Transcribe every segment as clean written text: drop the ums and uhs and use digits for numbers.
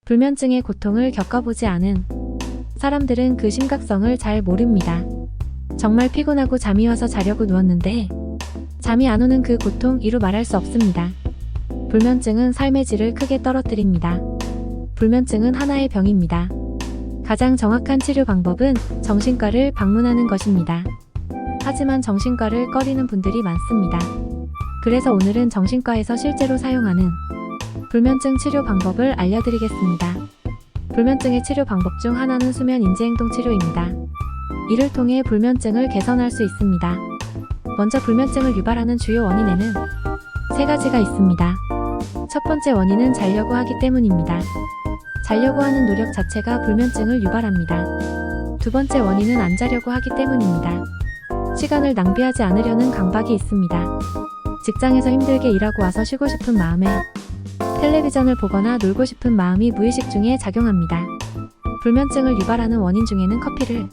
불면증의 고통을 겪어보지 않은 사람들은 그 심각성을 잘 모릅니다. 정말 피곤하고 잠이 와서 자려고 누웠는데 잠이 안 오는 그 고통 이루 말할 수 없습니다. 불면증은 삶의 질을 크게 떨어뜨립니다. 불면증은 하나의 병입니다. 가장 정확한 치료 방법은 정신과를 방문하는 것입니다. 하지만 정신과를 꺼리는 분들이 많습니다. 그래서 오늘은 정신과에서 실제로 사용하는 불면증 치료 방법을 알려드리겠습니다. 불면증의 치료 방법 중 하나는 수면 인지행동 치료입니다. 이를 통해 불면증을 개선할 수 있습니다. 먼저 불면증을 유발하는 주요 원인에는 세 가지가 있습니다. 첫 번째 원인은 자려고 하기 때문입니다. 자려고 하는 노력 자체가 불면증을 유발합니다. 두 번째 원인은 안 자려고 하기 때문입니다. 시간을 낭비하지 않으려는 강박이 있습니다. 직장에서 힘들게 일하고 와서 쉬고 싶은 마음에 텔레비전을 보거나 놀고 싶은 마음이 무의식 중에 작용합니다. 불면증을 유발하는 원인 중에는 커피를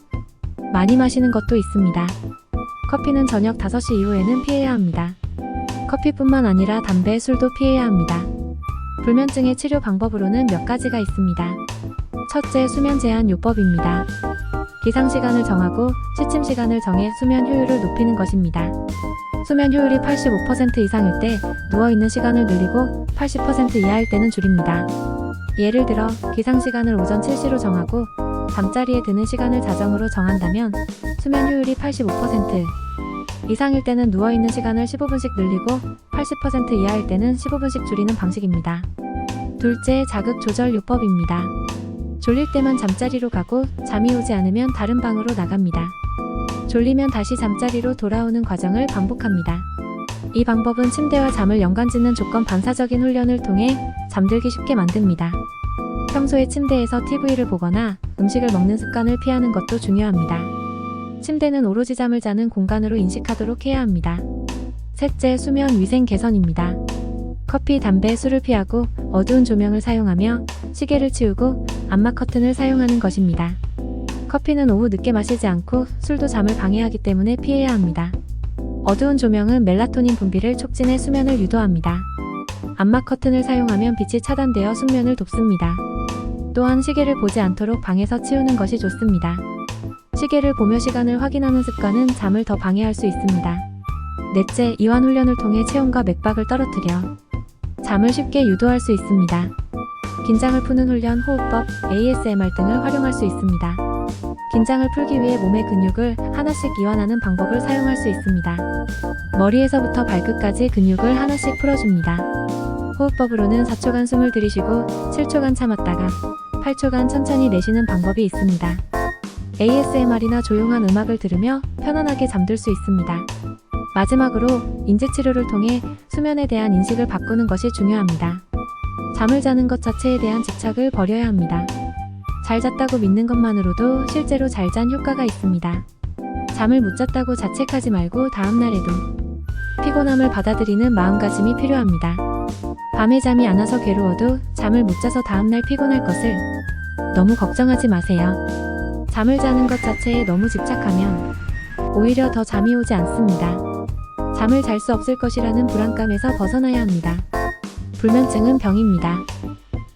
많이 마시는 것도 있습니다. 커피는 저녁 5시 이후에는 피해야 합니다. 커피뿐만 아니라 담배, 술도 피해야 합니다. 불면증의 치료 방법으로는 몇 가지가 있습니다. 첫째, 수면 제한 요법입니다. 기상시간을 정하고 취침시간을 정해 수면 효율을 높이는 것입니다. 수면 효율이 85% 이상일 때 누워있는 시간을 늘리고 80% 이하일 때는 줄입니다. 예를 들어 기상시간을 오전 7시로 정하고 밤자리에 드는 시간을 자정으로 정한다면 수면 효율이 85% 이상일 때는 누워있는 시간을 15분씩 늘리고 80% 이하일 때는 15분씩 줄이는 방식입니다. 둘째, 자극 조절 요법입니다. 졸릴 때만 잠자리로 가고 잠이 오지 않으면 다른 방으로 나갑니다. 졸리면 다시 잠자리로 돌아오는 과정을 반복합니다. 이 방법은 침대와 잠을 연관짓는 조건 반사적인 훈련을 통해 잠들기 쉽게 만듭니다. 평소에 침대에서 TV를 보거나 음식을 먹는 습관을 피하는 것도 중요합니다. 침대는 오로지 잠을 자는 공간으로 인식하도록 해야 합니다. 셋째, 수면 위생 개선입니다. 커피, 담배, 술을 피하고 어두운 조명을 사용하며 시계를 치우고 암막 커튼을 사용하는 것입니다. 커피는 오후 늦게 마시지 않고 술도 잠을 방해하기 때문에 피해야 합니다. 어두운 조명은 멜라토닌 분비를 촉진해 수면을 유도합니다. 암막 커튼을 사용하면 빛이 차단되어 숙면을 돕습니다. 또한 시계를 보지 않도록 방에서 치우는 것이 좋습니다. 시계를 보며 시간을 확인하는 습관은 잠을 더 방해할 수 있습니다. 넷째, 이완 훈련을 통해 체온과 맥박을 떨어뜨려 잠을 쉽게 유도할 수 있습니다. 긴장을 푸는 훈련, 호흡법, ASMR 등을 활용할 수 있습니다. 긴장을 풀기 위해 몸의 근육을 하나씩 이완하는 방법을 사용할 수 있습니다. 머리에서부터 발끝까지 근육을 하나씩 풀어줍니다. 호흡법으로는 4초간 숨을 들이쉬고 7초간 참았다가 8초간 천천히 내쉬는 방법이 있습니다. ASMR이나 조용한 음악을 들으며 편안하게 잠들 수 있습니다. 마지막으로 인지치료를 통해 수면에 대한 인식을 바꾸는 것이 중요합니다. 잠을 자는 것 자체에 대한 집착을 버려야 합니다. 잘 잤다고 믿는 것만으로도 실제로 잘 잔 효과가 있습니다. 잠을 못 잤다고 자책하지 말고 다음날에도 피곤함을 받아들이는 마음가짐이 필요합니다. 밤에 잠이 안 와서 괴로워도 잠을 못 자서 다음날 피곤할 것을 너무 걱정하지 마세요. 잠을 자는 것 자체에 너무 집착하면 오히려 더 잠이 오지 않습니다. 잠을 잘 수 없을 것이라는 불안감에서 벗어나야 합니다. 불면증은 병입니다.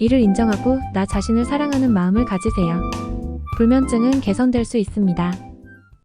이를 인정하고 나 자신을 사랑하는 마음을 가지세요. 불면증은 개선될 수 있습니다.